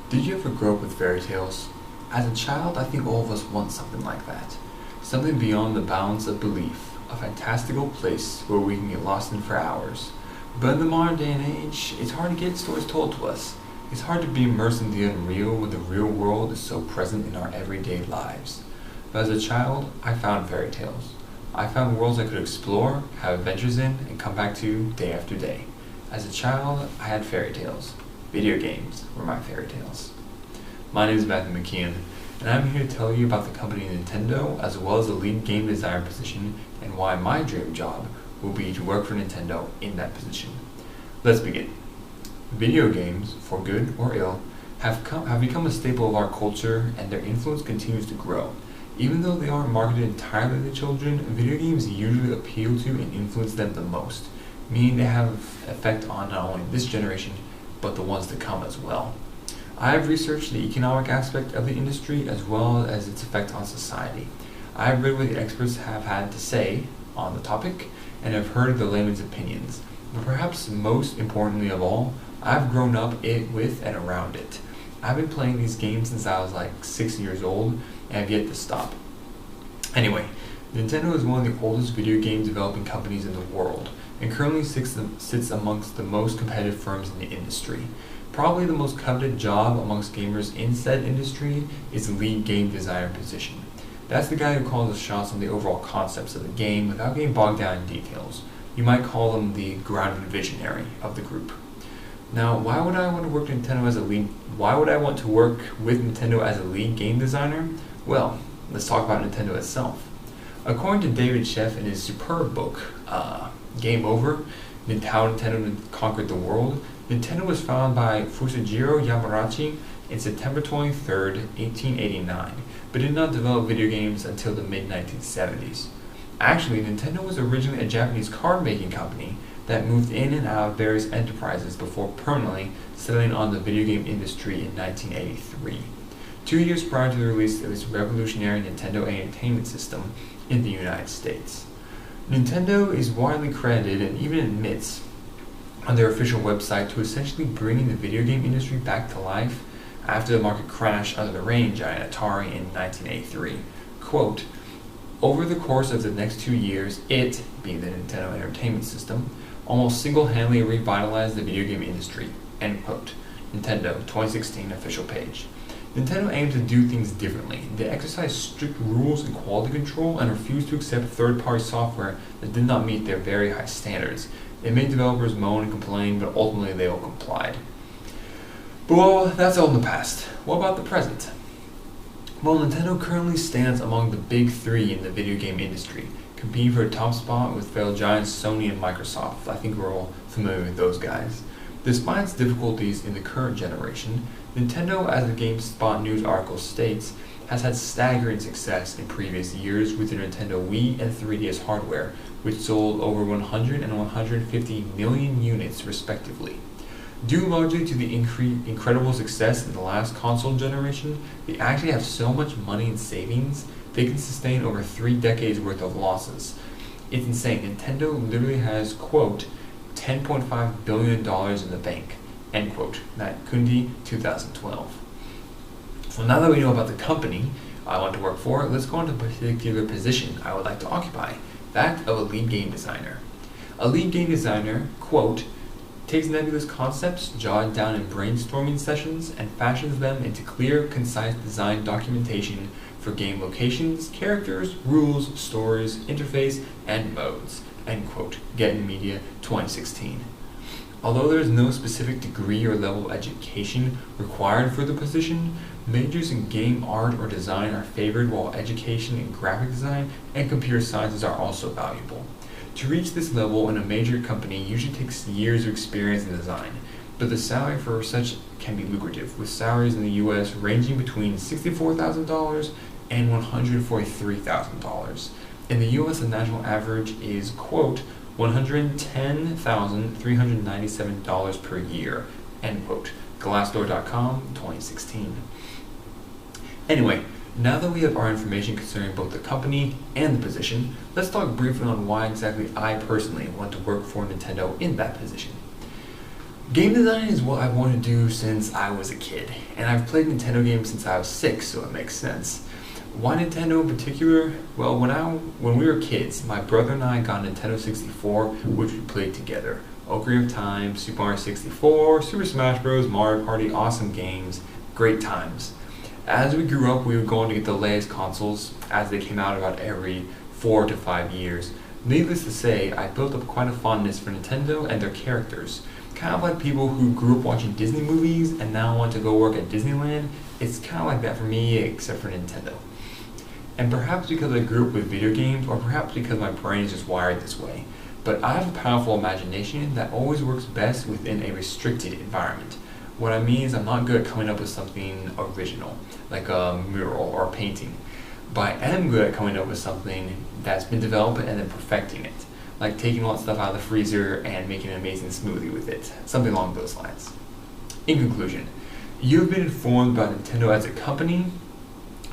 Did you ever grow up with fairy tales? As a child, I think all of us want something like that. Something beyond the bounds of belief, a fantastical place where we can get lost in for hours. But in the modern day and age, it's hard to get stories told to us. It's hard to be immersed in the unreal when the real world is so present in our everyday lives. But as a child, I found fairy tales. I found worlds I could explore, have adventures in, and come back to day after day. As a child, I had fairy tales. Video games were my fairy tales. My name is McKeon, and I'm here to tell you about the company Nintendo, as well as the lead game designer position, and why my dream job will be to work for Nintendo in that position. Let's begin. Video games, for good or ill, have become a staple of our culture, and their influence continues to grow. Even though they aren't marketed entirely to children, video games usually appeal to and influence them the most, meaning they have effect on not only this generation, but the ones to come as well. I have researched the economic aspect of the industry as well as its effect on society. I have read what the experts have had to say on the topic and have heard the layman's opinions. But perhaps most importantly of all, I've grown up with and around it. I've been playing these games since I was like 6 years old and have yet to stop. Anyway, Nintendo is one of the oldest video game developing companies in the world and currently sits amongst the most competitive firms in the industry. Probably the most coveted job amongst gamers in said industry is the lead game designer position. That's the guy who calls the shots on the overall concepts of the game without getting bogged down in details. You might call them the grounded visionary of the group. Now, why would I want to work with Nintendo as a lead game designer? Well, let's talk about Nintendo itself. According to David Sheff in his superb book, Game Over, How Nintendo Conquered the World, Nintendo was founded by Fusajiro Yamauchi in September 23, 1889, but did not develop video games until the mid-1970s. Actually, Nintendo was originally a Japanese card-making company that moved in and out of various enterprises before permanently settling on the video game industry in 1983, 2 years prior to the release of its revolutionary Nintendo Entertainment System in the United States. Nintendo is widely credited and even admits on their official website to essentially bringing the video game industry back to life after the market crashed under the reign of giant Atari in 1983. Quote, over the course of the next 2 years, it, being the Nintendo Entertainment System, almost single-handedly revitalized the video game industry. End quote. Nintendo 2016 official page. Nintendo aimed to do things differently. They exercised strict rules and quality control and refused to accept third-party software that did not meet their very high standards. It made developers moan and complain, but ultimately they all complied. But well, that's all in the past. What about the present? Well, Nintendo currently stands among the big three in the video game industry, competing for a top spot with fellow giants Sony and Microsoft. I think we're all familiar with those guys. Despite its difficulties in the current generation, Nintendo, as the GameSpot news article states, has had staggering success in previous years with the Nintendo Wii and 3DS hardware, which sold over 100 and 150 million units respectively. Due largely to the incredible success in the last console generation, they actually have so much money in savings, they can sustain over 3 decades worth of losses. It's insane. Nintendo literally has, quote, $10.5 billion in the bank, end quote. That Kundi, 2012. So now that we know about the company I want to work for, let's go on to a particular position I would like to occupy, that of a lead game designer. A lead game designer, quote, takes nebulous concepts jotted down in brainstorming sessions and fashions them into clear, concise design documentation for game locations, characters, rules, stories, interface, and modes, end quote. Get in Media 2016. Although there is no specific degree or level of education required for the position, majors in game art or design are favored, while education in graphic design and computer sciences are also valuable. To reach this level in a major company usually takes years of experience in design, but the salary for such can be lucrative, with salaries in the US ranging between $64,000 and $143,000. In the US, the national average is, quote, $110,397 per year, end quote. Glassdoor.com, 2016. Anyway, now that we have our information concerning both the company and the position, let's talk briefly on why exactly I personally want to work for Nintendo in that position. Game design is what I wanted to do since I was a kid, and I've played Nintendo games since I was 6, so it makes sense. Why Nintendo in particular? Well, when we were kids, my brother and I got a Nintendo 64, which we played together. Ocarina of Time, Super Mario 64, Super Smash Bros., Mario Party, awesome games, great times. As we grew up, we would go on to get the latest consoles as they came out about every 4 to 5 years. Needless to say, I built up quite a fondness for Nintendo and their characters. Kind of like people who grew up watching Disney movies and now want to go work at Disneyland. It's kind of like that for me, except for Nintendo. And perhaps because I grew up with video games, or perhaps because my brain is just wired this way, but I have a powerful imagination that always works best within a restricted environment. What I mean is I'm not good at coming up with something original, like a mural or a painting, but I am good at coming up with something that's been developed and then perfecting it, like taking all that stuff out of the freezer and making an amazing smoothie with it, something along those lines. In conclusion, you have been informed about Nintendo as a company,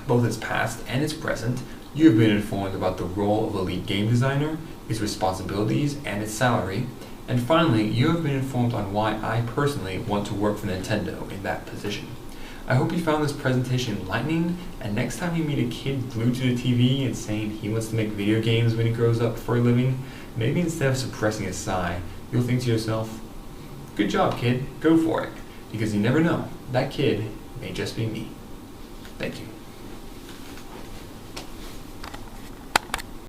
both its past and its present. You have been informed about the role of a lead game designer, its responsibilities, and its salary. And finally, you have been informed on why I personally want to work for Nintendo in that position. I hope you found this presentation enlightening, and next time you meet a kid glued to the TV and saying he wants to make video games when he grows up for a living, maybe instead of suppressing a sigh, you'll think to yourself, good job kid, go for it, because you never know, that kid may just be me. Thank you.